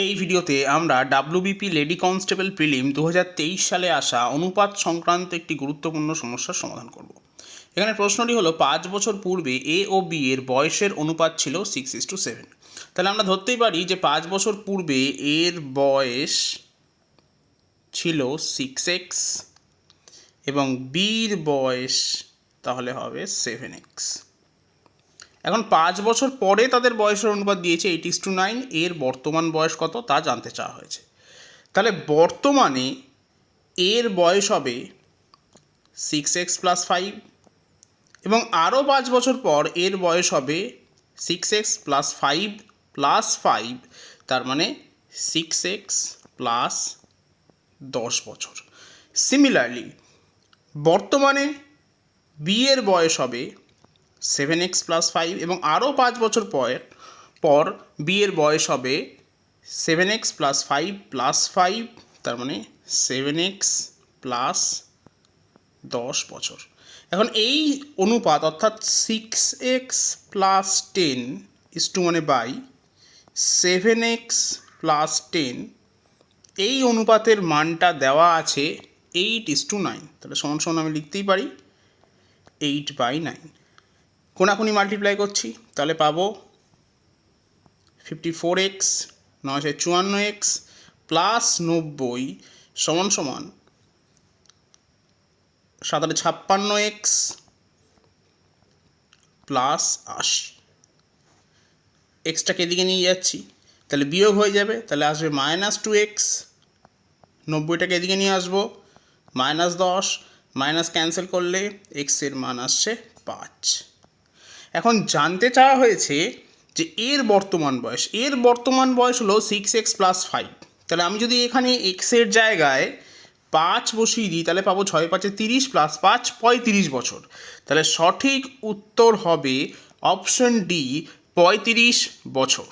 এই ভিডিওতে আমরা ডাব্লিউবিপি লেডি কনস্টেবল প্রিলিম 2023 সালে আসা অনুপাত সংক্রান্ত একটি গুরুত্বপূর্ণ সমস্যার সমাধান করব। এখানে প্রশ্নটি হলো 5 বছর পূর্বে এ ও বি এর বয়সের অনুপাত ছিল 6:7। তাহলে আমরা ধরতেই পারি যে 5 বছর পূর্বে এর বয়স ছিল 6x এবং বির বয়স তাহলে হবে 7x। এখন 5 বছর পরে তাদের বয়সের অনুপাত দিয়েছে 8:9, এর বর্তমান বয়স কত তা জানতে চাওয়া হয়েছে। তাহলে বর্তমানে এর বয়স হবে 6x + 5 এবং আরও 5 বছর পর এর বয়স হবে 6x + 5 + 5, তার মানে 6x + 10 বছর। সিমিলারলি বর্তমানে বি এর বয়স হবে 7x + 5 এবং আরও 5 বছর পর বি এর বয়স হবে 7x + 5 + 5, তার মানে 7x + 10 বছর। এখন এই অনুপাত অর্থাৎ 6x + 10 মানে বাই 7x + 10, এই অনুপাতের মানটা দেওয়া আছে 8:9। তাহলে সমান সমান আমি লিখতেই পারি 8/9। কোনাকুনি মাল্টিপ্লাই করছি তাহলে পাবো 54x 954x প্লাস 90 সমান সমান 5756 প্লাস 80। এক্সটাকে এদিকে নিয়ে যাচ্ছি তাহলে বিয়োগ হয়ে যাবে, তাহলে আসবে -2x, 90টাকে এদিকে নিয়ে আসবো -10, মাইনাস ক্যান্সেল করলে এক্সের মান আসছে 5। এখন জানতে চাওয়া হয়েছে যে এর বর্তমান বয়স হলো 6x + 5। তাহলে আমি যদি এখানে এক্সের জায়গায় 5 বসিয়ে দিই তাহলে পাবো 6 × 5 = 30 + 5 35 বছর। তাহলে সঠিক উত্তর হবে অপশন ডি 35 বছর।